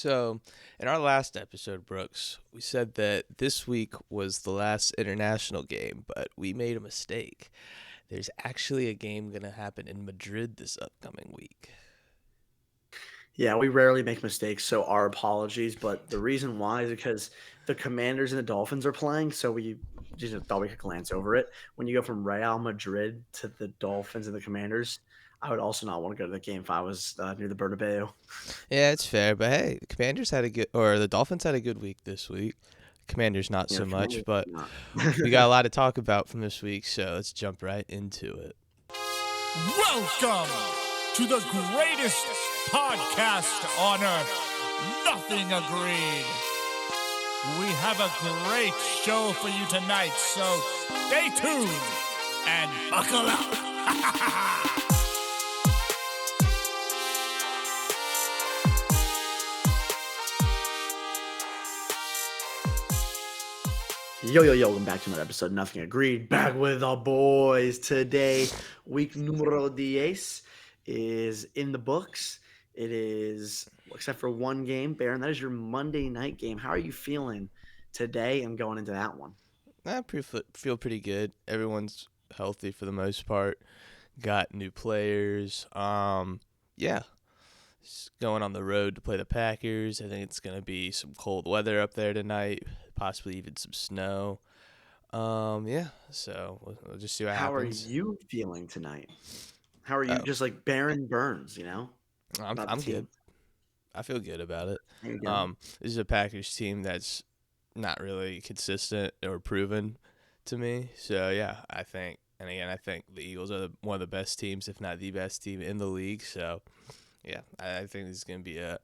So, in our last episode, Brooks, we said that this week was the last international game, but we made a mistake. There's actually a game going to happen in Madrid this upcoming week. Yeah, we rarely make mistakes, so our apologies. But the reason why is because the Commanders and the Dolphins are playing, so we just thought we could glance over it. When you go from Real Madrid to the Dolphins and the Commanders, I would also not want to go to the game if I was near the Bernabeu. Yeah, it's fair, but hey, the Commanders had a good, or the Dolphins had a good week this week. Commanders not Yeah, so the much, Commanders but not. we got a lot to talk about from this week, so let's jump right into it. Welcome to the greatest podcast on earth. Nothing agreed. We have a great show for you tonight, so stay tuned and buckle up. Yo, welcome back to another episode. Nothing agreed. Back with the boys today. Week numero 10 is in the books. It is, except for one game, Baron. That is your Monday night game. How are you feeling today and going into that one? Feel pretty good. Everyone's healthy for the most part. Got new players. Yeah, going on the road to play the Packers. I think it's going to be some cold weather up there tonight, possibly even some snow. Yeah, so we'll just see what How are happens. you feeling tonight? How are you? Oh, Just like Baron Burns, about the I'm good. team. I feel good about it. There you go. This is a Packers team that's not really consistent or proven to me. So yeah, I think the Eagles are one of the best teams, if not the best team in the league. So yeah, I think this is going to be a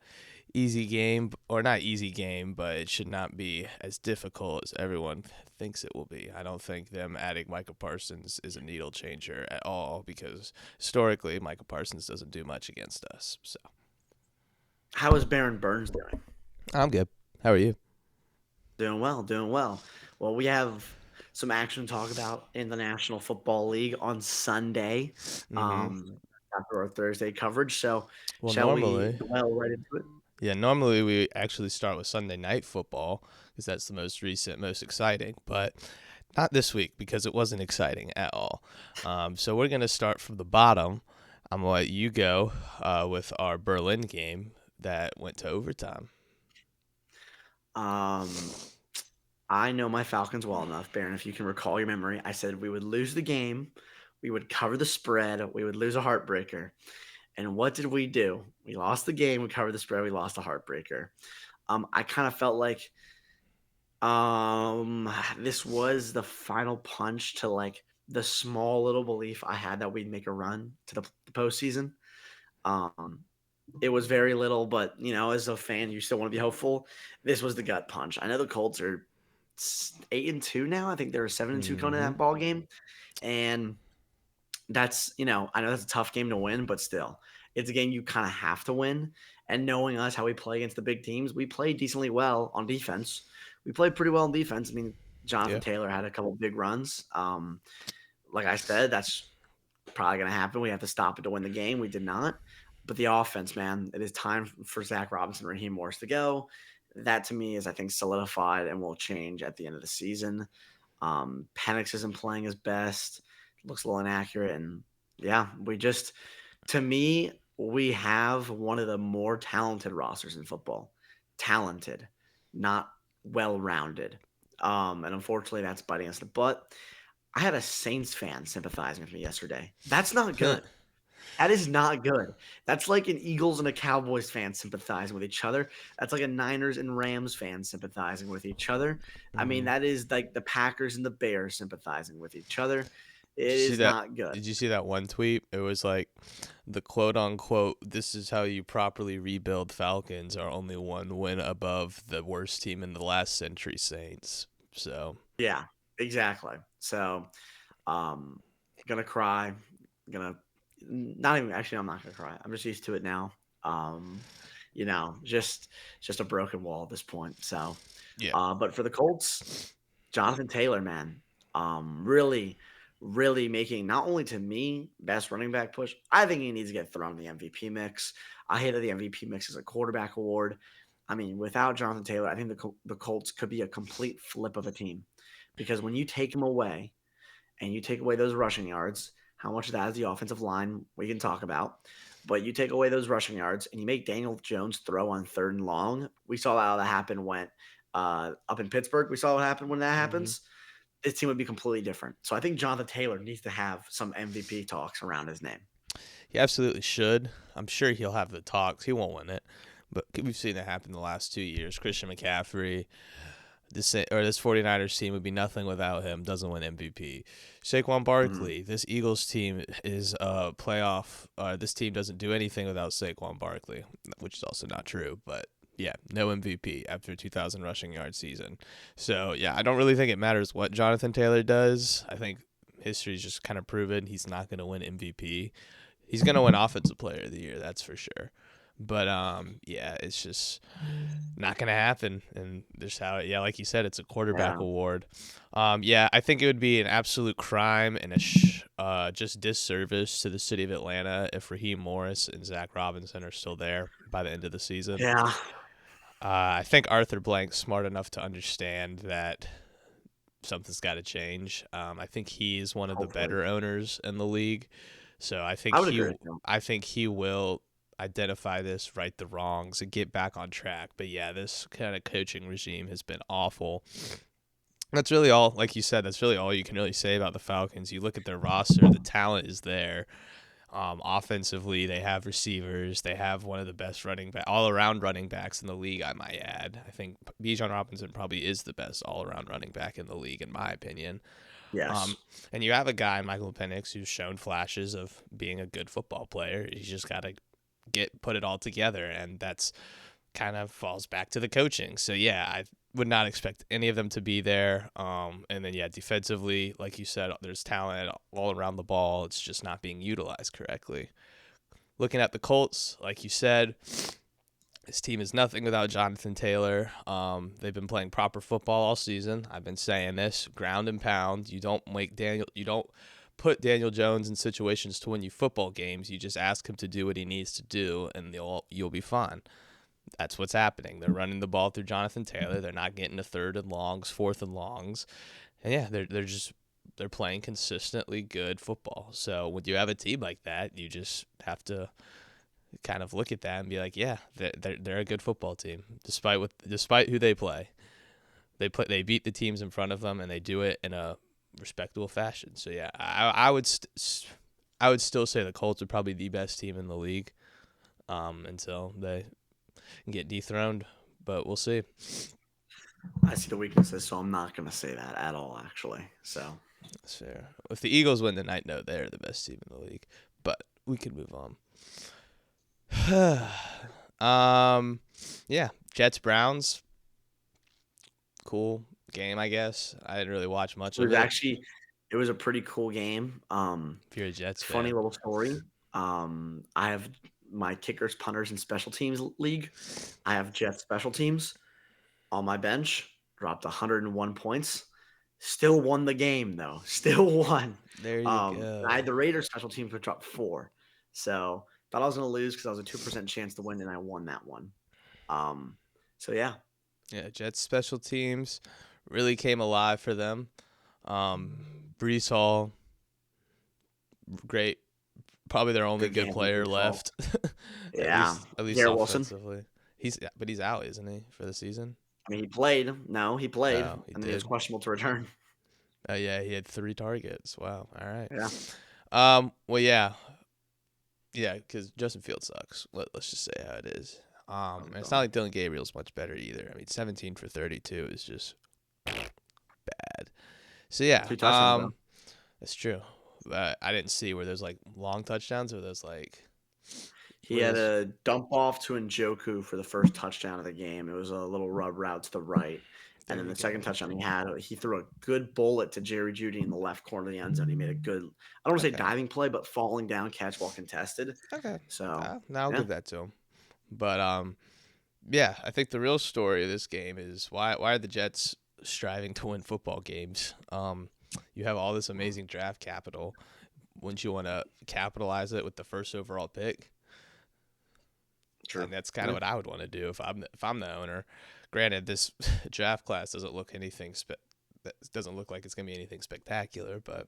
easy game, or not easy game, but it should not be as difficult as everyone thinks it will be. I don't think them adding Michael Parsons is a needle changer at all, because historically Michael Parsons doesn't do much against us. So How is Baron Burns doing? I'm good. How are you? Doing well, doing well. Well, we have some action to talk about in the National Football League on Sunday, Mm-hmm. um, after our Thursday coverage. So, Well, shall we normally, dwell right into it? normally we actually start with Sunday night football because that's the most recent, most exciting. But not this week because it wasn't exciting at all. So we're gonna start from the bottom. I'm gonna let you go with our Berlin game that went to overtime. Um, I know my Falcons well enough, Baron. If you can recall your memory, I said we would lose the game, we would cover the spread, we would lose a heartbreaker. And what did we do? We lost the game, we covered the spread, we lost a heartbreaker. I kind of felt like this was the final punch to like the small little belief I had that we'd make a run to the postseason. Um, it was very little, but as a fan, you still want to be hopeful. This was the gut punch. I know the Colts are 8-2 now. I think they were 7-2 coming in Mm-hmm. that ball game, and I know that's a tough game to win, but still, it's a game you kind of have to win. And knowing us, how we play against the big teams, we played decently well on defense. We played pretty well on defense. I mean, Jonathan Yeah. Taylor had a couple big runs. Like I said, that's probably going to happen. We have to stop it to win the game. We did not. But the offense, man, it is time for Zach Robinson and Raheem Morris to go. That to me is, I think, solidified and will change at the end of the season. Penix isn't playing his best, looks a little inaccurate. And yeah, to me, we have one of the more talented rosters in football. Talented, not well rounded. And unfortunately, that's biting us in the butt. I had a Saints fan sympathizing with me yesterday. That's not good. That is not good. That's like an Eagles and a Cowboys fan sympathizing with each other. That's like a Niners and Rams fan sympathizing with each other. I mean, Mm-hmm. that is like the Packers and the Bears sympathizing with each other. It Did you see is that? not good. Did you see that one tweet? It was like the quote unquote, "This is how you properly rebuild Falcons," are only one win above the worst team in the last century, Saints. So Yeah, exactly. So, um, gonna cry. Gonna not even actually. I'm not gonna cry. I'm just used to it now. Um, just a broken wall at this point. So, yeah. but for the Colts, Jonathan Taylor, man, really, really making not only to me best running back push. I think he needs to get thrown in the MVP mix. I hated the MVP mix as a quarterback award. I mean, without Jonathan Taylor, I think the Colts could be a complete flip of a team because when you take him away and you take away those rushing yards, how much of that is the offensive line we can talk about. But you take away those rushing yards and you make Daniel Jones throw on 3rd and long. We saw how that happen when up in Pittsburgh. We saw what happened when that Mm-hmm. happens. This team would be completely different. So I think Jonathan Taylor needs to have some MVP talks around his name. He absolutely should. I'm sure he'll have the talks. He won't win it, but we've seen it happen the last 2 years. Christian McCaffrey, this 49ers team would be nothing without him. Doesn't win MVP. Saquon Barkley. This Eagles team is a playoff. This team doesn't do anything without Saquon Barkley, which is also not true. But yeah, no MVP after a 2,000 rushing yard season. So yeah, I don't really think it matters what Jonathan Taylor does. I think history's just kind of proven he's not going to win MVP. He's going to win Offensive Player of the Year, that's for sure. But yeah, it's just not gonna happen, and there's how. Yeah, like you said, it's a quarterback award. Yeah, I think it would be an absolute crime and a just disservice to the city of Atlanta if Raheem Morris and Zach Robinson are still there by the end of the season. Yeah. I think Arthur Blank's smart enough to understand that something's got to change. I think he's one of the better owners in the league, so I think he will identify this, right the wrongs, and get back on track. But yeah, this kind of coaching regime has been awful. That's really all, like you said, that's really all you can really say about the Falcons. You look at their roster, the talent is there. Offensively, they have receivers. They have one of the best all-around running backs in the league, I might add. I think Bijan Robinson probably is the best all-around running back in the league, in my opinion. Yes. And you have a guy, Michael Penix, who's shown flashes of being a good football player. He's just got to put it all together, and that's kind of falls back to the coaching. So yeah, I would not expect any of them to be there. And then yeah, defensively, like you said, there's talent all around the ball. It's just not being utilized correctly. Looking at the Colts, like you said, this team is nothing without Jonathan Taylor. They've been playing proper football all season. I've been saying this, ground and pound. You don't put Daniel Jones in situations to win you football games. You just ask him to do what he needs to do, and you'll be fine. That's what's happening. They're running the ball through Jonathan Taylor. They're not getting to 3rd and longs, 4th and longs, and yeah, they're playing consistently good football. So when you have a team like that, you just have to kind of look at that and be like, yeah, they're a good football team, despite who they play. They beat the teams in front of them, and they do it in a respectable fashion. So yeah, I would still say the Colts are probably the best team in the league until they get dethroned, but we'll see. I see the weaknesses, so I'm not going to say that at all, actually. So that's fair. If the Eagles win tonight, no, they're the best team in the league, but we can move on. Yeah, Jets Browns, cool game, I guess. I didn't really watch much of it. It was a pretty cool game. If you're a Jets fan. Funny little story. I have my kickers, punters, and special teams league. I have Jets special teams on my bench. Dropped 101 points. Still won the game though. Still won. There you go. I had the Raiders special teams, which dropped 4. So thought I was going to lose because I was a 2% chance to win, and I won that one. So yeah. Yeah, Jets special teams really came alive for them. Brees Hall, great. Probably their only good player left. Yeah. At least offensively. Wilson. But he's out, isn't he, for the season? I mean, he played. No, he played. Oh, and then he was questionable to return. Yeah, he had 3 targets. Wow. All right. Yeah. Well, yeah. Yeah, because Justin Fields sucks. Let's just say how it is. It's not like Dylan Gabriel's much better either. I mean, 17 for 32 is just bad. So yeah, that's true. I didn't see where there's like long touchdowns or there's like. He had a dump off to Njoku for the first touchdown of the game. It was a little rub route to the right. And then the second touchdown he threw a good bullet to Jerry Jeudy in the left corner of the end zone. He made a good, I don't want to say diving play, but falling down catch while contested. Okay. So now I'll give that to him. But yeah, I think the real story of this game is why are the Jets striving to win football games? You have all this amazing draft capital. Wouldn't you want to capitalize it with the first overall pick? True. And that's kind of what I would want to do if I'm the owner. Granted, this draft class doesn't look like it's gonna be anything spectacular, but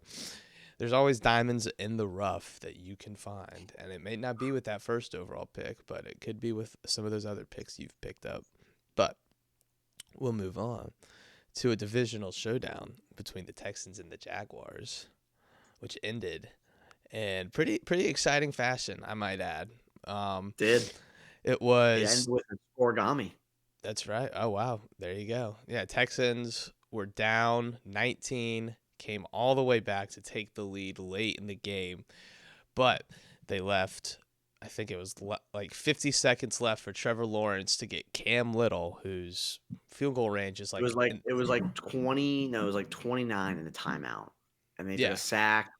there's always diamonds in the rough that you can find, and it may not be with that first overall pick, but it could be with some of those other picks you've picked up. But we'll move on to a divisional showdown between the Texans and the Jaguars, which ended in pretty exciting fashion, I might add. It was ended with an origami. That's right. Oh, wow. There you go. Yeah, Texans were down 19, came all the way back to take the lead late in the game, but they left, I think it was like 50 seconds left for Trevor Lawrence to get Cam Little, whose field goal range is like... It was like 20, no, it was like 29 in the timeout. And they took a sack,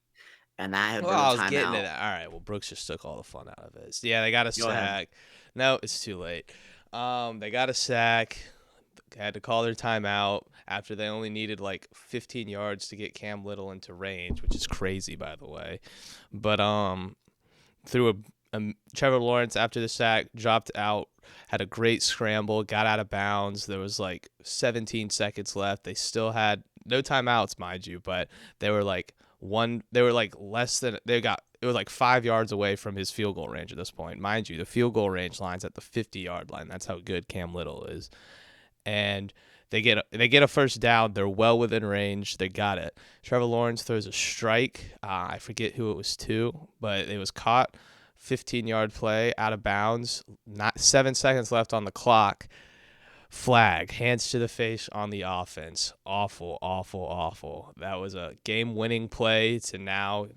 and that had been a timeout. I was getting it. All right, well, Brooks just took all the fun out of it. So, yeah, they got a sack. Ahead. No, it's too late. They got a sack, had to call their timeout after they only needed like 15 yards to get Cam Little into range, which is crazy, by the way. But through Trevor Lawrence, after the sack, dropped out, had a great scramble, got out of bounds. There was like 17 seconds left. They still had no timeouts, mind you, but they were like less than, it was like 5 yards away from his field goal range at this point. Mind you, the field goal range line's at the 50-yard line. That's how good Cam Little is. And they get a first down. They're well within range. They got it. Trevor Lawrence throws a strike. I forget who it was to, but it was caught. 15-yard play, out of bounds. Not 7 seconds left on the clock. Flag, hands to the face on the offense. Awful, awful, awful. That was a game-winning play to now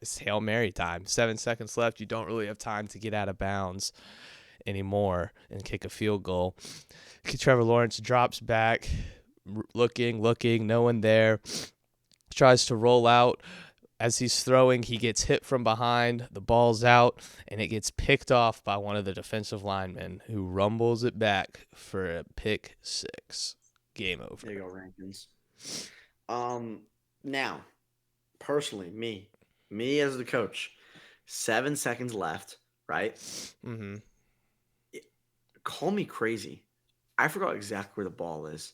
it's Hail Mary time. 7 seconds left. You don't really have time to get out of bounds anymore and kick a field goal. Trevor Lawrence drops back, looking, no one there. Tries to roll out. As he's throwing, he gets hit from behind. The ball's out, and it gets picked off by one of the defensive linemen, who rumbles it back for a pick six. Game over. There you go, Rankins. Now, personally, me as the coach, 7 seconds left, right? Mm-hmm. Call me crazy. I forgot exactly where the ball is.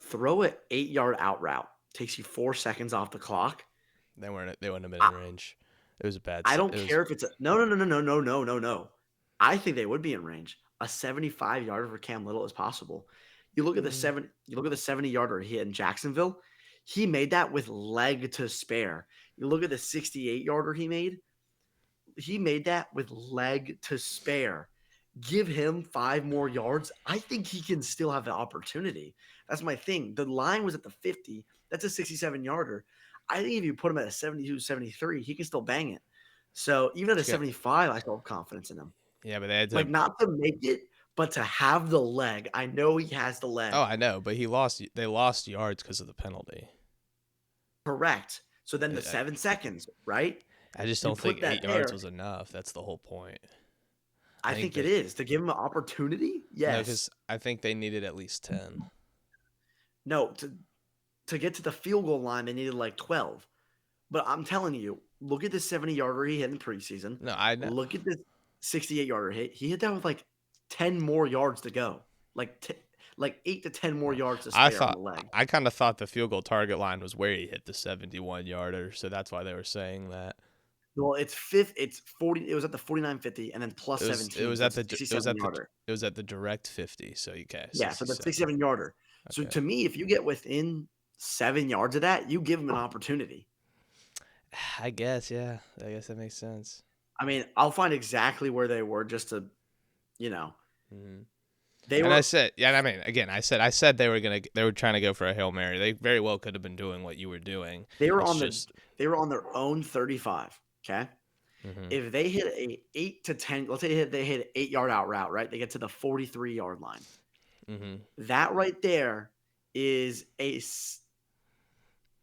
Throw an 8-yard out route. Takes you 4 seconds off the clock. They wouldn't have been in range. It was a bad. I don't care if it's a no. I think they would be in range. A 75-yarder for Cam Little is possible. You look at the 70-yarder he had in Jacksonville. He made that with leg to spare. You look at the 68-yarder he made. He made that with leg to spare. Give him 5 more yards. I think he can still have the opportunity. That's my thing. The line was at the 50. That's a 67-yarder. I think if you put him at a 72, 73, he can still bang it. So even at a 75, I still have confidence in him. Yeah, but they had to, like, not to make it, but to have the leg. I know he has the leg. Oh, I know, but they lost yards because of the penalty. Correct. So then the 7 seconds, right? I just don't think 8 yards was enough. That's the whole point. I think it is. To give him an opportunity, yes. No, because I think they needed at least 10. No, to get to the field goal line, they needed like 12. But I'm telling you, look at the 70-yarder he hit in the preseason. No, I know. Look at this 68-yarder hit. He hit that with like 10 more yards to go. Like 8 to 10 more yards to spare on the leg. I kind of thought the field goal target line was where he hit the 71-yarder, so that's why they were saying that. Well, it's 40. It was at the 49-50, and then plus 17. It was at the direct 50. So you guys. Yeah, so the 67-yarder. So to me, if you get within 7 yards of that, you give them an opportunity. I guess, yeah. I guess that makes sense. I mean, I'll find exactly where they were just to, Mm-hmm. I said they were trying to go for a Hail Mary. They very well could have been doing what you were doing. They were on their own 35. Okay. Mm-hmm. If they hit a 8 to 10, let's say they hit an 8-yard out route, right? They get to the 43-yard line. Mm-hmm. That right there is a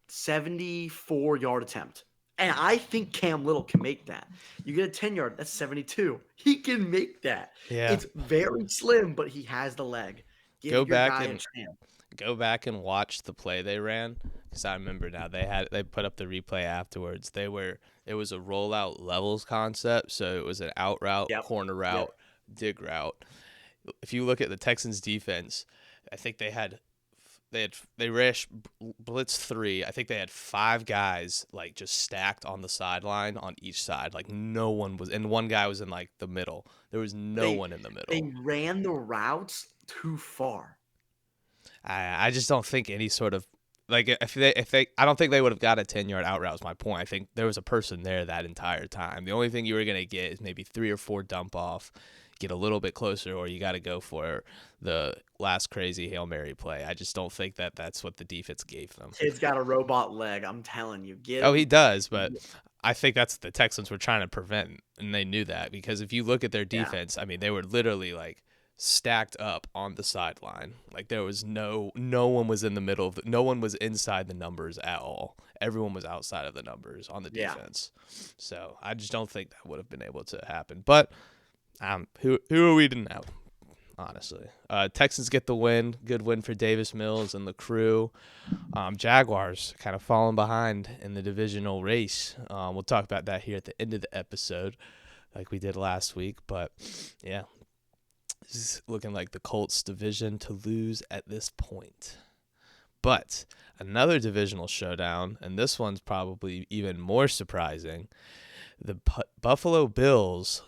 74-yard attempt. And I think Cam Little can make that. You get a 10-yard, that's 72. He can make that. Yeah. It's very slim, but he has the leg. Go back and watch the play they ran, because I remember now they put up the replay afterwards. It was a rollout levels concept, so it was an out route, corner route, dig route. If you look at the Texans defense, I think they rushed blitz 3. I think they had 5 guys like just stacked on the sideline on each side. Like no one was, and one guy was in like the middle. There was no They one in the they middle. ran the routes too far. I just don't think any sort of like if they I don't think they would have got a 10-yard out route. Is my point. I think there was a person there that entire time. The only thing you were gonna get is maybe 3 or 4 dump off, get a little bit closer, or you got to go for the last crazy Hail Mary play. I just don't think that that's what the defense gave them. Kid's got a robot leg. I'm telling you, get Oh, him. he does, but I think that's what the Texans were trying to prevent, and they knew that because if you look at their defense, I mean, they were literally like stacked up on the sideline. Like there was no one was in the middle of no one was inside the numbers at all. Everyone was outside of the numbers on the defense. So I just don't think that would have been able to happen. But who are we to know? Honestly, Texans get the win. Good win for Davis Mills and the crew. Jaguars kind of falling behind in the divisional race. We'll talk about that here at the end of the episode, like we did last week. But yeah, this is looking like the Colts division to lose at this point. But another divisional showdown, and this one's probably even more surprising. The Buffalo Bills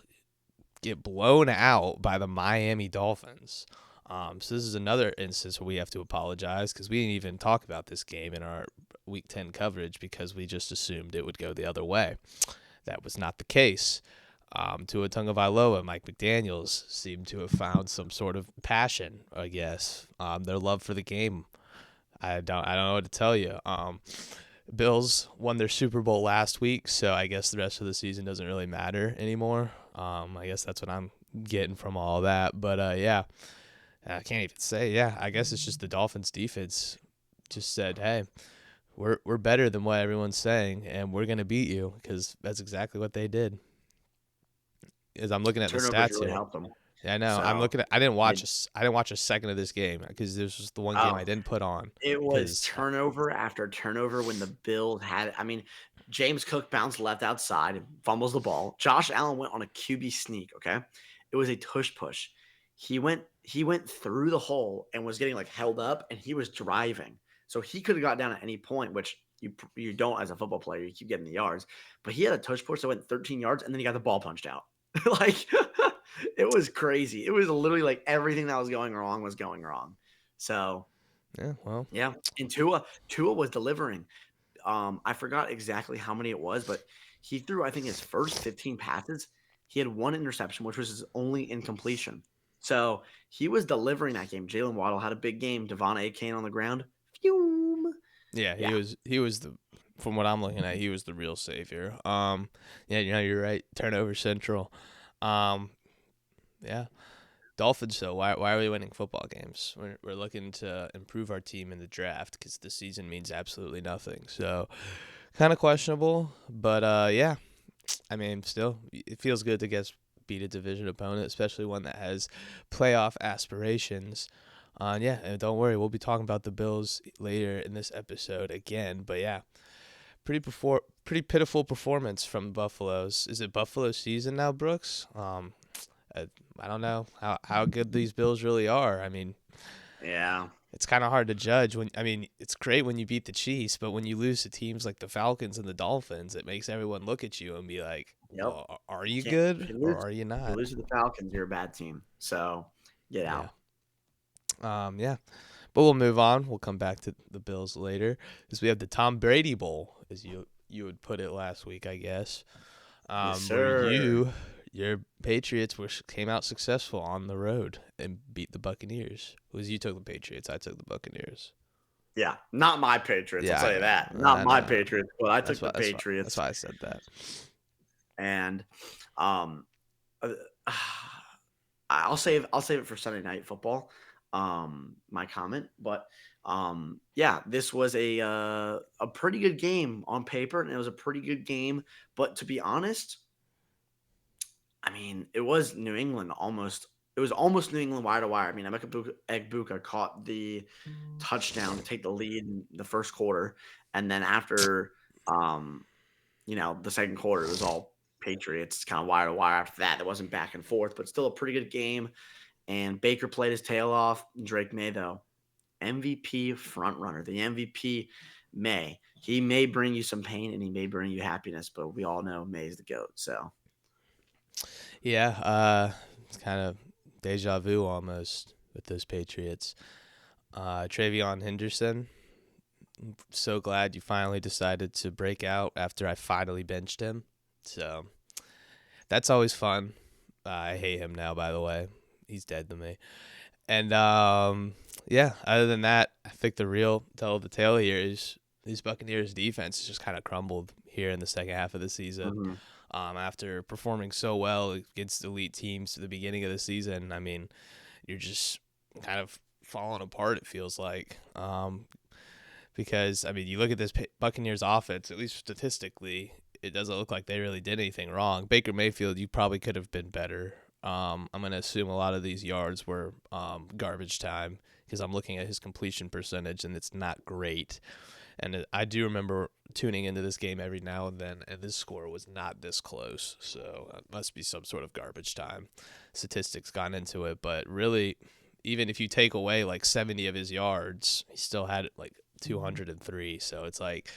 get blown out by the Miami Dolphins. So this is another instance where we have to apologize because we didn't even talk about this game in our Week 10 coverage because we just assumed it would go the other way. That was not the case. Tua Tagovailoa and Mike McDaniels seem to have found some sort of passion, I guess. Their love for the game. I don't know what to tell you. Bills won their Super Bowl last week, so I guess the rest of the season doesn't really matter anymore. I guess that's what I'm getting from all that. But yeah, I can't even say. Yeah, I guess it's just the Dolphins defense just said, "Hey, we're better than what everyone's saying, and we're gonna beat you," because that's exactly what they did. As I'm looking at the Turnovers stats really here. helped them. Yeah, I know. So I'm looking at. I didn't watch a second of this game because this was the one game I oh, didn't put on. it was Because turnover after turnover when the Bills had it. I mean, James Cook bounced left outside and fumbles the ball. Josh Allen went on a QB sneak, okay? It was a tush push. He went through the hole and was getting like held up and he was driving. So he could have got down at any point, which you don't as a football player. You keep getting the yards. But he had a tush push that went 13 yards and then he got the ball punched out. Like it was crazy. It was literally like everything that was going wrong was going wrong. So yeah, well, yeah, and Tua was delivering. I forgot exactly how many it was, but he threw I think his first 15 passes. He had one interception, which was his only incompletion. So he was delivering that game. Jalen Waddle had a big game. Devon A. Kane on the ground. Fume. yeah, Yeah. he was the from what I'm looking at, he was the real savior. Yeah, you're right. Turnover central. Yeah. Dolphins, though, why are we winning football games? We're looking to improve our team in the draft because the season means absolutely nothing. So, kind of questionable, but yeah. I mean, still, it feels good to beat a division opponent, especially one that has playoff aspirations. Yeah, and don't worry, we'll be talking about the Bills later in this episode again. But yeah, pretty pitiful performance from Buffalo's. Is it Buffalo season now, Brooks? I don't know how good these Bills really are. I mean, Yeah. it's kind of hard to judge it's great when you beat the Chiefs, but when you lose to teams like the Falcons and the Dolphins, it makes everyone look at you and be like, Yep. well, are you Can't- good if you or lose- are you If you not? lose to the Falcons, you're a bad team. So get out. Yeah. But we'll move on. We'll come back to the Bills later because we have the Tom Brady Bowl, as you would put it last week, I guess. Yes, Where sir. your Patriots came out successful on the road and beat the Buccaneers. You took the Patriots, I took the Buccaneers. Yeah, not my Patriots. Yeah, I'll tell I you know. that. I Not my know. Patriots, but I took That's the why, Patriots. that's why I said that. And um, uh, I'll save it for Sunday Night Football. My comment, but yeah, this was a pretty good game on paper, and it was a pretty good game. But to be honest, I mean, it was New England almost. It was almost New England wire to wire. I mean, Emeka Egbuka caught the touchdown to take the lead in the first quarter, and then after, the second quarter, it was all Patriots kind of wire to wire after that. It wasn't back and forth, but still a pretty good game. And Baker played his tail off. Drake May, though, MVP frontrunner. The MVP May. He may bring you some pain and he may bring you happiness, but we all know May's the GOAT. So Yeah, it's kind of deja vu almost with those Patriots. Travion Henderson, I'm so glad you finally decided to break out after I finally benched him. So that's always fun. I hate him now, by the way. He's dead to me. And yeah, other than that, I think the real tell of the tale here is these Buccaneers defense just kind of crumbled here in the second half of the season. After performing so well against elite teams at the beginning of the season, I mean, you're just kind of falling apart, it feels like. Because, I mean, you look at this Buccaneers offense, at least statistically, it doesn't look like they really did anything wrong. Baker Mayfield, you probably could have been better. I'm going to assume a lot of these yards were garbage time because I'm looking at his completion percentage, and it's not great. And I do remember tuning into this game every now and then, and this score was not this close. So it must be some sort of garbage time statistics gone into it. But really, even if you take away like 70 of his yards, he still had like 203. So it's like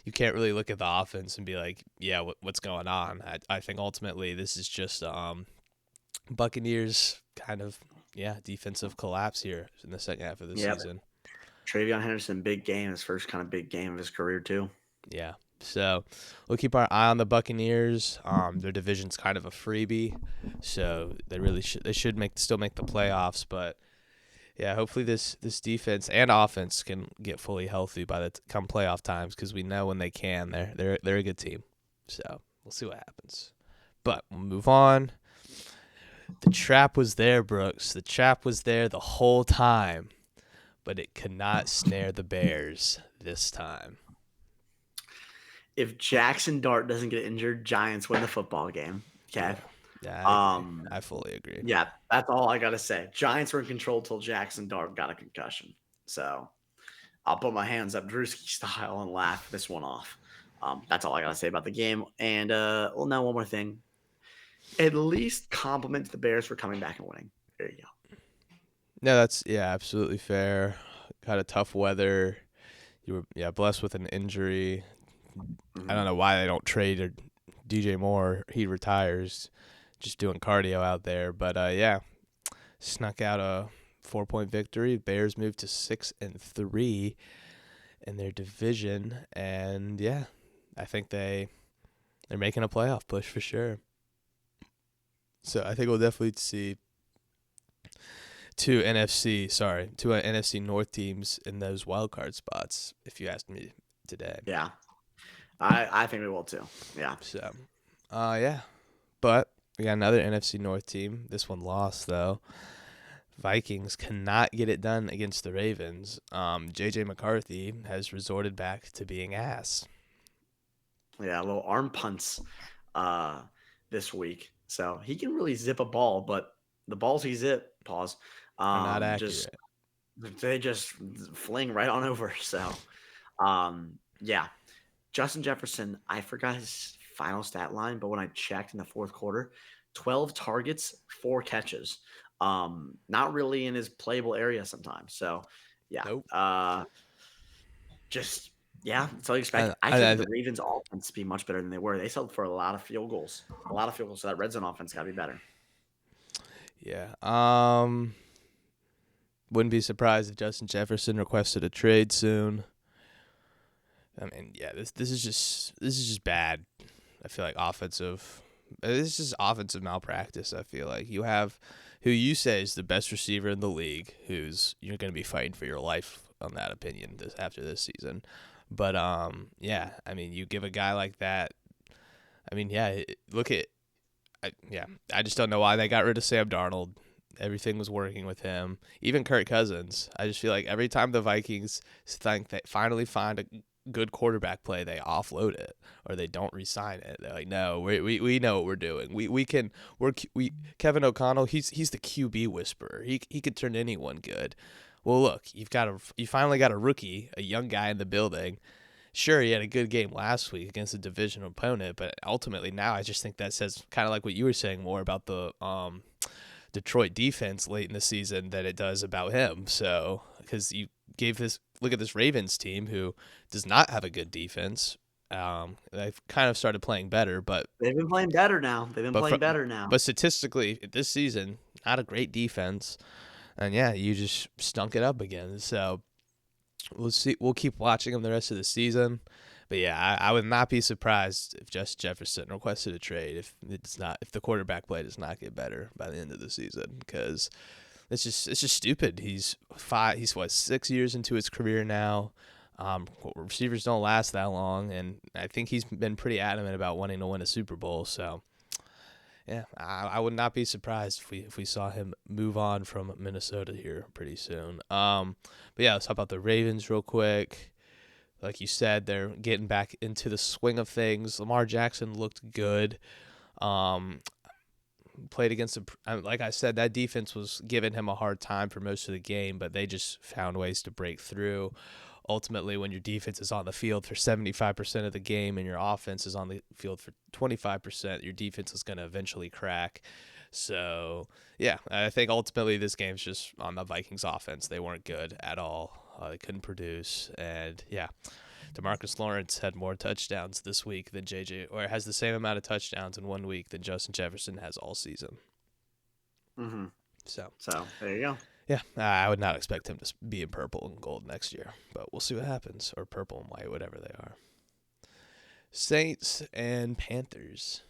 you can't really look at the offense and be like, yeah, what's going on? I think ultimately this is just Buccaneers kind of, defensive collapse here in the second half of the season. Travion Henderson, big game, his first kind of big game of his career too. Yeah. So we'll keep our eye on the Buccaneers. Their division's kind of a freebie, so they should still make the playoffs. But yeah, hopefully this defense and offense can get fully healthy by the come playoff times, because we know when they can, they're a good team. So we'll see what happens. But we'll move on. The trap was there, Brooks. The trap was there the whole time, but it could not snare the Bears this time. If Jackson Dart doesn't get injured, Giants win the football game. Okay. Yeah, I fully agree. Yeah, that's all I gotta say. Giants were in control till Jackson Dart got a concussion. So I'll put my hands up Drewski style and laugh this one off. That's all I gotta say about the game. And now one more thing. At least compliment the Bears for coming back and winning. There you go. No, that's absolutely fair. Got a tough weather. You were blessed with an injury. I don't know why they don't trade DJ Moore. He retires, just doing cardio out there. But snuck out a 4-point victory. Bears moved to 6-3 in their division, and I think they're making a playoff push for sure. So I think we'll definitely see two NFC North teams in those wild card spots, if you asked me today. Yeah. I think we will too. Yeah. So, but we got another NFC North team. This one lost though. Vikings cannot get it done against the Ravens. JJ McCarthy has resorted back to being ass. Yeah, a little arm punts this week. So he can really zip a ball, but the balls he zip, are not accurate. They just fling right on over. So, Justin Jefferson, I forgot his final stat line, but when I checked in the fourth quarter, 12 targets, 4 catches. Not really in his playable area sometimes. So, Nope. that's all you expect. I think the Ravens offense to be much better than they were. They settled for a lot of field goals. So that red zone offense got to be better. Yeah. Wouldn't be surprised if Justin Jefferson requested a trade soon. I mean, this is just bad. I feel like this is just offensive malpractice. I feel like you have who you say is the best receiver in the league, you're going to be fighting for your life on that opinion after this season. But I mean, you give a guy like that. I mean, I just don't know why they got rid of Sam Darnold. Everything was working with him. Even Kirk Cousins. I just feel like every time the Vikings think they finally find a good quarterback play, they offload it or they don't re-sign it. They're like, no, we know what we're doing. Kevin O'Connell, he's the QB whisperer. He could turn anyone good. Well, look, you finally got a rookie, a young guy in the building. sure, he had a good game last week against a division opponent, but ultimately now I just think that says kind of like what you were saying more about the Detroit defense late in the season than it does about him. So, because you look at this Ravens team who does not have a good defense. They've kind of started playing better, but They've been playing better now. but statistically this season, not a great defense. And yeah, you just stunk it up again. So we'll see. We'll keep watching them the rest of the season. But yeah, I would not be surprised if Justin Jefferson requested a trade if if the quarterback play does not get better by the end of the season, because it's just stupid. He's 6 years into his career now. Receivers don't last that long, and I think he's been pretty adamant about wanting to win a Super Bowl. So yeah, I would not be surprised if we saw him move on from Minnesota here pretty soon. But yeah, let's talk about the Ravens real quick. Like you said, they're getting back into the swing of things. Lamar Jackson looked good. Played against like I said, that defense was giving him a hard time for most of the game, but they just found ways to break through. Ultimately, when your defense is on the field for 75% of the game and your offense is on the field for 25%, your defense is going to eventually crack. So, yeah, I think ultimately this game's just on the Vikings offense. They weren't good at all. They couldn't produce. And, yeah, DeMarcus Lawrence had more touchdowns this week than has the same amount of touchdowns in 1 week than Justin Jefferson has all season. Mm-hmm. So there you go. Yeah, I would not expect him to be in purple and gold next year, but we'll see what happens, or purple and white, whatever they are. Saints and Panthers,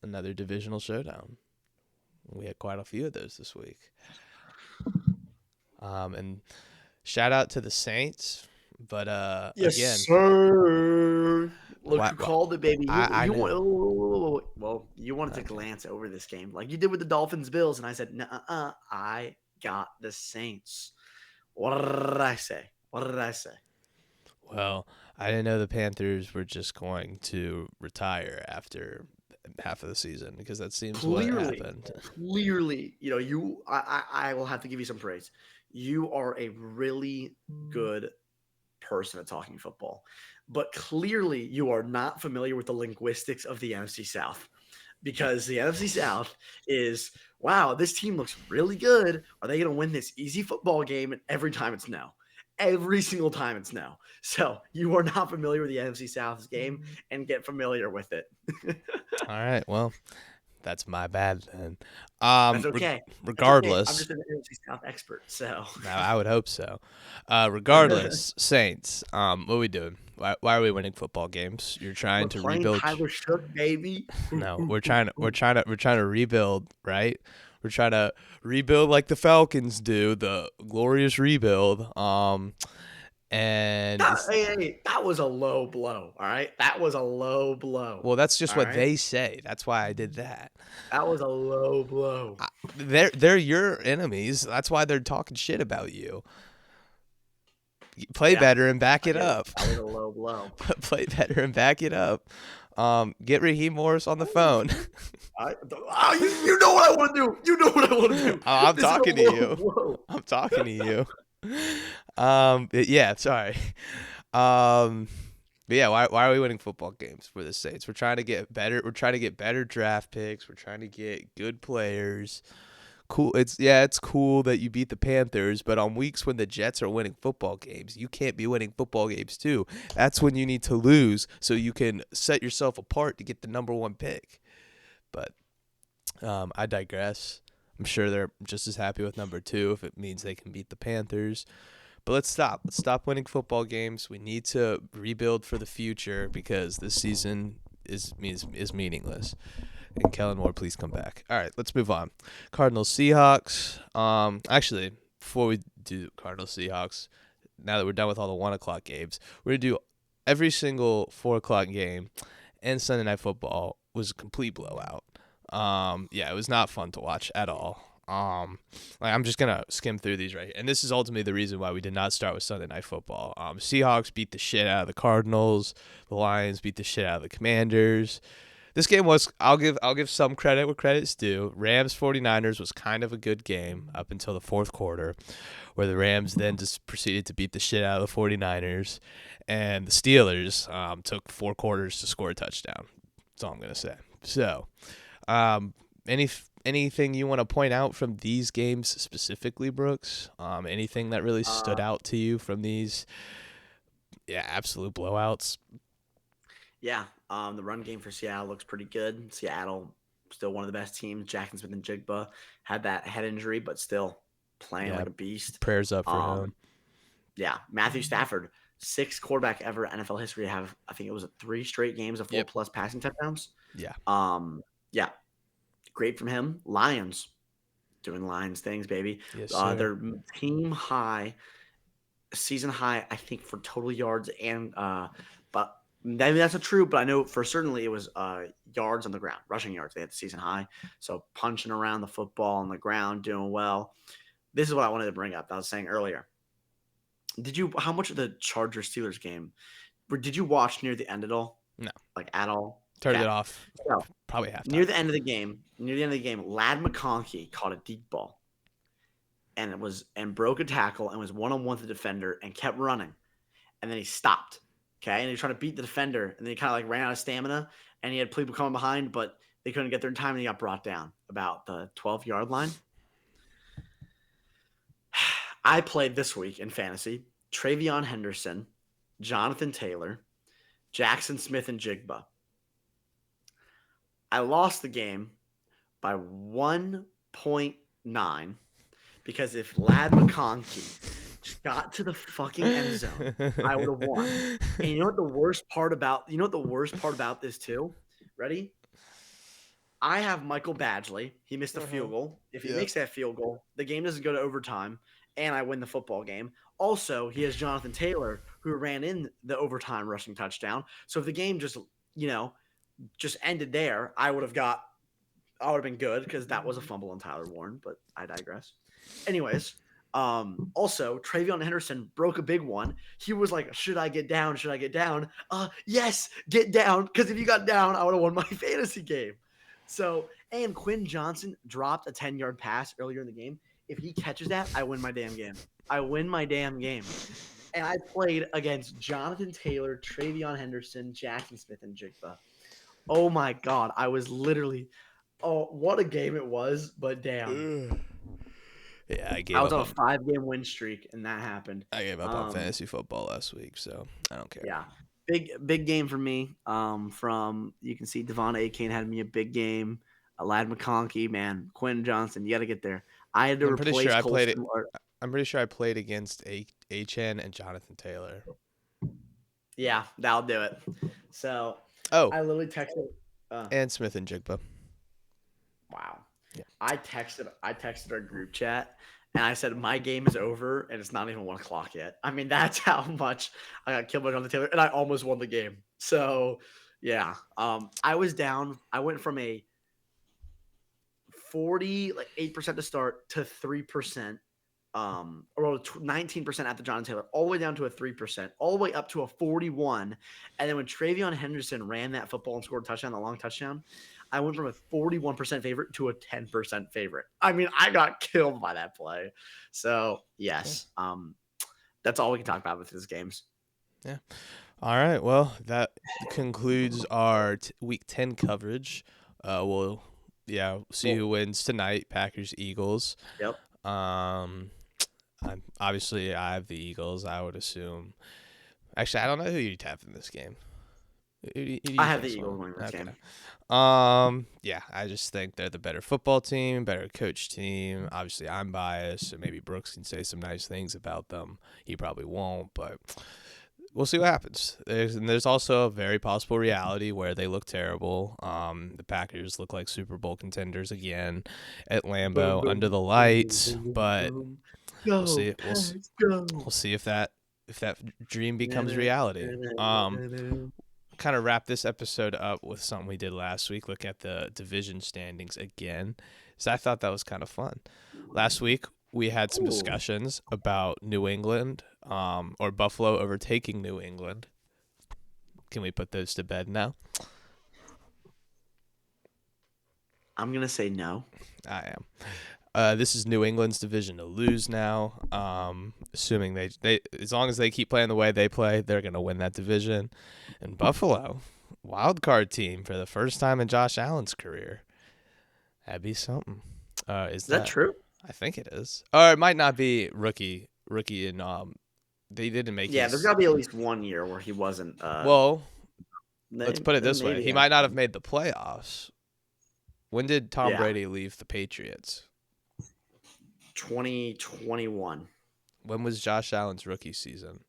another divisional showdown. We had quite a few of those this week. And shout out to the Saints, but Yes, again, sir. Look why- who called it, baby. I know. Well, you wanted to glance over this game like you did with the Dolphins-Bills, and I said, "Nuh-uh, I got the Saints." What did I say? Well, I didn't know the Panthers were just going to retire after half of the season, because that seems what happened. Clearly, I will have to give you some praise. You are a really good person at talking football, but clearly you are not familiar with the linguistics of the NFC South, because the NFC South is, wow, this team looks really good. Are they going to win this easy football game? And every time it's no. Every single time it's no. So you are not familiar with the NFC South's game, and get familiar with it. All right, well, that's my bad then. That's okay. Regardless, I'm just an NFC South expert, so. No, I would hope so. Regardless, Saints, what are we doing? Why are we winning football games? You're trying to rebuild. Tyler Shook, baby. No, we're trying to rebuild, right? We're trying to rebuild like the Falcons do, the glorious rebuild. And that was a low blow. All right, that was a low blow. Well, that's just what right? they say. That's why I did that. That was a low blow. They're your enemies. That's why they're talking shit about you. Play better and back it up. That was a low blow. Play better and back it up. Get Raheem Morris on the phone. You know what I want to do. You know what I want to do. I'm talking to you. I'm talking to you. Yeah, sorry. But yeah, why are we winning football games for the Saints? We're trying to get better. We're trying to get better draft picks. We're trying to get good players. Cool. It's cool that you beat the Panthers, but on weeks when the Jets are winning football games, you can't be winning football games too. That's when you need to lose so you can set yourself apart to get the number one pick. But I digress. I'm sure they're just as happy with number 2 if it means they can beat the Panthers. But let's stop. Let's stop winning football games. We need to rebuild for the future, because this season is meaningless. And Kellen Moore, please come back. All right, let's move on. Cardinals Seahawks. Actually, before we do Cardinals Seahawks, now that we're done with all the 1 o'clock games, we're gonna do every single 4 o'clock game, and Sunday Night Football was a complete blowout. Yeah, it was not fun to watch at all. I'm just gonna skim through these right here, and this is ultimately the reason why we did not start with Sunday Night Football. Seahawks beat the shit out of the Cardinals. The Lions beat the shit out of the Commanders. This game was I'll give some credit where credit's due. Rams 49ers was kind of a good game up until the fourth quarter, where the Rams then just proceeded to beat the shit out of the 49ers, and the Steelers took 4 quarters to score a touchdown. That's all I'm gonna say. So, anything you want to point out from these games specifically, Brooks? Anything that really stood out to you from these? Yeah, absolute blowouts. Yeah, the run game for Seattle looks pretty good. Seattle still one of the best teams. Jackson Smith and Jigba had that head injury, but still playing Yeah, like a beast. prayers up for him. Yeah, Matthew Stafford, 6th quarterback ever in NFL history to have, I think it was 3 straight games of 4+ passing touchdowns. Yeah. Yeah, great from him. Lions doing Lions things, baby. Yes, sir. Their team high, season high, I think, for total yards and but maybe that's not true, but I know for certainly it was yards on the ground, rushing yards. They had the season high, so punching around the football on the ground, doing well. This is what I wanted to bring up. I was saying earlier. How much of the Chargers Steelers game did you watch near the end at all? No. Like at all? Turned Okay. it off. So, Probably halftime. Near the end of the game, Ladd McConkey caught a deep ball. And broke a tackle and was one-on-one with the defender and kept running. And then he stopped. Okay. And he was trying to beat the defender. And then he kind of like ran out of stamina. And he had people coming behind, but they couldn't get there in time. And he got brought down about the 12-yard line. I played this week in fantasy Travion Henderson, Jonathan Taylor, Jackson Smith, and Jigba. I lost the game by 1.9 because if Ladd McConkey got to the fucking end zone, I would have won. And you know what the worst part about this too? Ready? I have Michael Badgley. He missed a field goal. If he makes that field goal, the game doesn't go to overtime, and I win the football game. Also, he has Jonathan Taylor, who ran in the overtime rushing touchdown. So if the game just ended there, I would have been good because that was a fumble on Tyler Warren, but I digress. Anyways, also Travion Henderson broke a big one. He was like, should I get down? Should I get down? Yes, get down. Because if you got down, I would have won my fantasy game. So, and Quinn Johnson dropped a 10-yard pass earlier in the game. If he catches that, I win my damn game. And I played against Jonathan Taylor, Travion Henderson, Jackson Smith, and Jigba. Oh my God. I was literally, what a game it was, but damn. Yeah, I was on a 5-game win streak, and that happened. I gave up on fantasy football last week, so I don't care. Yeah. Big game for me. From you can see Devon Akane had me a big game. Ladd McConkey, man, Quinn Johnson, you got to get there. I had to replace. I'm pretty sure I played against Achane and Jonathan Taylor. Yeah, that'll do it. So I literally texted and Smith and Jigba. Wow. Yeah. I texted our group chat and I said my game is over and it's not even 1:00 yet. I mean, that's how much I got killed by Jonathan Taylor and I almost won the game. So yeah, I was down. I went from a 8% to start to 3%, or 19% after Jonathan Taylor, all the way down to a 3%, all the way up to a 41. And then when Travion Henderson ran that football and scored a touchdown, the long touchdown, I went from a 41% favorite to a 10% favorite. I mean, I got killed by that play. So yes, that's all we can talk about with these games. Yeah. All right. Well, that concludes our Week 10 coverage. We'll see who wins tonight. Packers, Eagles. Yep. Obviously, I have the Eagles. I would assume. Actually, I don't know who you'd have in this game. I have the Eagles winning this game. Yeah, I just think they're the better football team, better coach team. Obviously, I'm biased, so maybe Brooks can say some nice things about them. He probably won't, but we'll see what happens. There's also a very possible reality where they look terrible. The Packers look like Super Bowl contenders again at Lambeau under the lights, but we'll see. We'll see if that dream becomes reality. Kind of wrap this episode up with something we did last week. Look at the division standings again. So I thought that was kind of fun. Last week we had some discussions about New England, or Buffalo overtaking New England. Can we put those to bed now? I'm gonna say no. I am. This is New England's division to lose now. Assuming they as long as they keep playing the way they play, they're gonna win that division. And Buffalo, wild card team for the first time in Josh Allen's career. That'd be something. Is that true? I think it is. Or it might not be rookie and they didn't make. Yeah, there's gotta be at least 1 year where he wasn't. Well, let's put it this way: he might not have actually. made the playoffs. When did Tom Yeah. Brady leave the Patriots? 2021, When was Josh Allen's rookie season?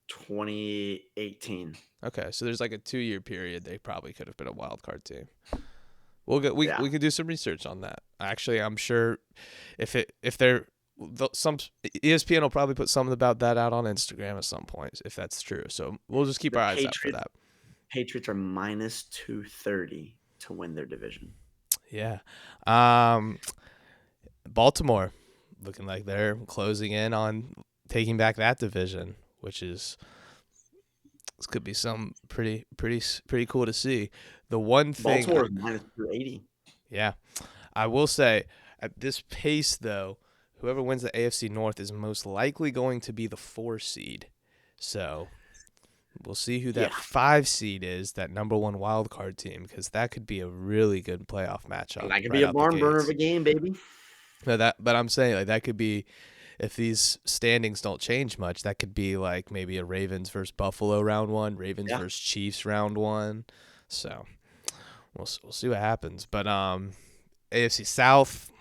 2018. Okay, so there's like a 2-year period they probably could have been a wild card team. We could do some research on that. Actually, I'm sure if some ESPN will probably put something about that out on Instagram at some point if that's true. So we'll just keep The our eyes out for that. Patriots are minus 230 to win their division. Yeah. Baltimore looking like they're closing in on taking back that division, which is this could be some pretty cool to see. The one thing Baltimore is minus 280. Yeah. I will say at this pace though, whoever wins the AFC North is most likely going to be the 4 seed. So we'll see who that 5 seed is, that number 1 wild card team, because that could be a really good playoff matchup. And that could be a barn burner of a game, baby. But I'm saying like that could be, if these standings don't change much, that could be like maybe a Ravens versus Buffalo round 1, Ravens versus Chiefs round 1. So we'll see what happens. But AFC South,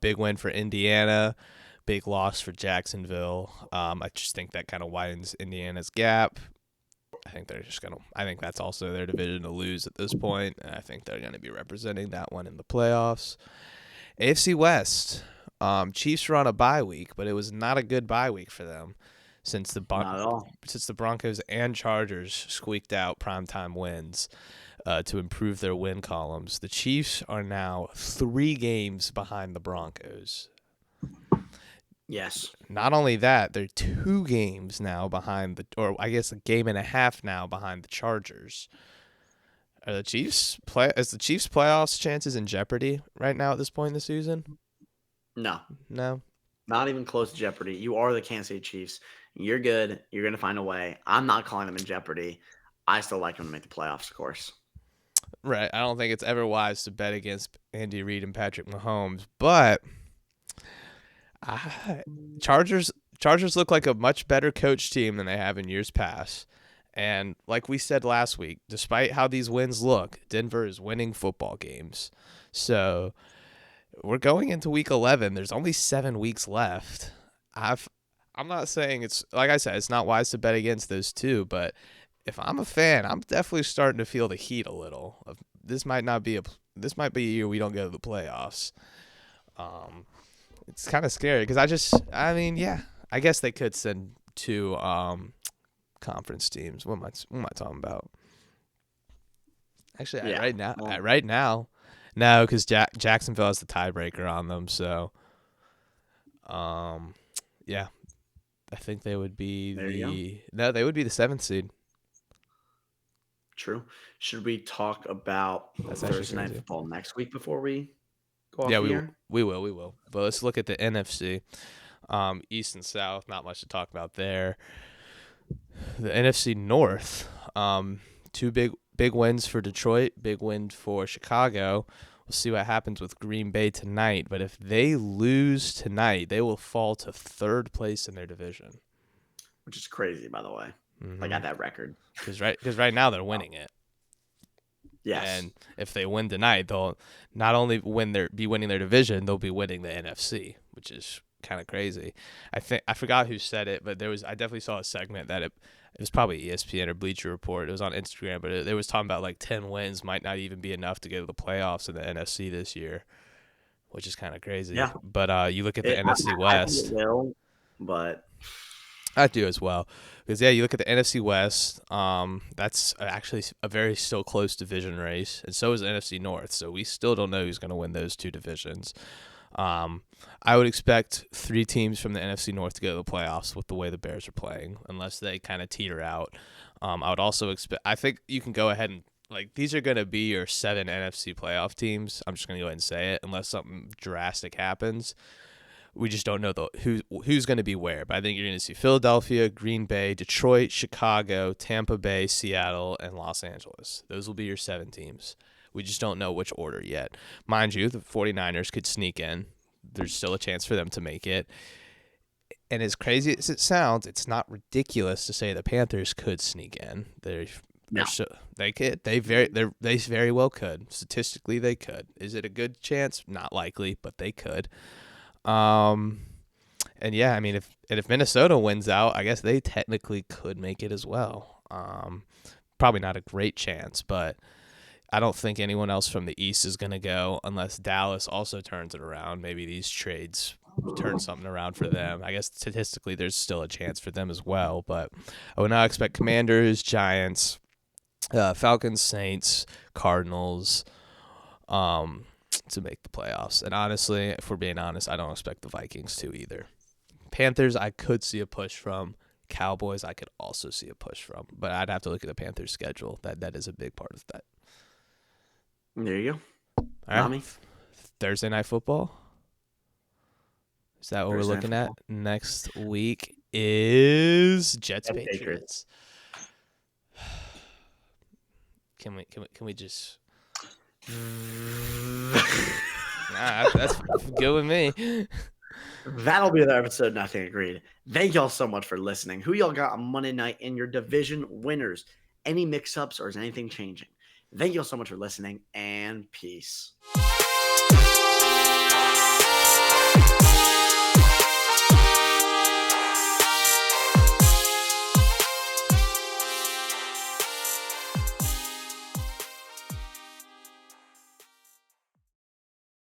big win for Indiana, big loss for Jacksonville. I just think that kind of widens Indiana's gap. I think that's also their division to lose at this point, and I think they're going to be representing that one in the playoffs. AFC West, Chiefs were on a bye week, but it was not a good bye week for them since the Broncos and Chargers squeaked out primetime wins to improve their win columns. The Chiefs are now 3 games behind the Broncos. Yes. Not only that, they're 2 games now behind or I guess a game and a half now behind the Chargers. Is the Chiefs playoffs chances in jeopardy right now at this point in the season? No. No. Not even close to jeopardy. You are the Kansas City Chiefs. You're good. You're going to find a way. I'm not calling them in jeopardy. I still like them to make the playoffs, of course. Right. I don't think it's ever wise to bet against Andy Reid and Patrick Mahomes, but Chargers look like a much better coach team than they have in years past. And like we said last week, despite how these wins look, Denver is winning football games. So we're going into week 11. There's only 7 weeks left. I'm not saying it's, like I said, it's not wise to bet against those two, but if I'm a fan, I'm definitely starting to feel the heat a little. This might be a year we don't go to the playoffs. It's kind of scary because I guess they could send 2 conference teams. What am I talking about? Actually, right now, no, because Jacksonville has the tiebreaker on them. So, yeah, I think they would be they would be the 7th seed. True. Should we talk about Thursday Night Football next week before we go off here? We will. But let's look at the NFC. East and South, not much to talk about there. The NFC North, 2 big wins for Detroit, big win for Chicago. We'll see what happens with Green Bay tonight. But if they lose tonight, they will fall to 3rd place in their division. Which is crazy, by the way. I got that record. Because right now they're winning it. Yes. And if they win tonight, they'll not only be winning their division, they'll be winning the NFC, which is kind of crazy. I forgot who said it, but I definitely saw a segment that it was probably ESPN or Bleacher Report. It was on Instagram, but they was talking about like 10 wins might not even be enough to go to the playoffs in the NFC this year, which is kind of crazy. Yeah. But you look at the NFC West. I think it will, but I do as well. Because, you look at the NFC West, that's actually a very still close division race, and so is the NFC North, so we still don't know who's going to win those 2 divisions. I would expect 3 teams from the NFC North to go to the playoffs with the way the Bears are playing, unless they kind of teeter out. I would also expect – I think you can go ahead and like these are going to be your 7 NFC playoff teams. I'm just going to go ahead and say it, unless something drastic happens. We just don't know who's going to be where. But I think you're going to see Philadelphia, Green Bay, Detroit, Chicago, Tampa Bay, Seattle, and Los Angeles. Those will be your 7 teams. We just don't know which order yet. Mind you, the 49ers could sneak in. There's still a chance for them to make it. And as crazy as it sounds, it's not ridiculous to say the Panthers could sneak in. They could. They very well could. Statistically, they could. Is it a good chance? Not likely, but they could. And yeah, I mean, if Minnesota wins out, I guess they technically could make it as well. Probably not a great chance, but I don't think anyone else from the East is going to go unless Dallas also turns it around. Maybe these trades turn something around for them. I guess statistically there's still a chance for them as well, but I would not expect Commanders, Giants, Falcons, Saints, Cardinals to make the playoffs. And honestly, if we're being honest, I don't expect the Vikings to either. Panthers, I could see a push from. Cowboys, I could also see a push from. But I'd have to look at the Panthers' schedule. That is a big part of that. There you go. All right. Thursday Night Football. Is that what we're looking at? Next week is Jets Patriots. Can we just Nah, that's good with me. That'll be the episode. Nothing Agreed. Thank y'all so much for listening. Who y'all got on Monday night in your division winners? Any mix-ups or is anything changing? Thank y'all so much for listening, and peace.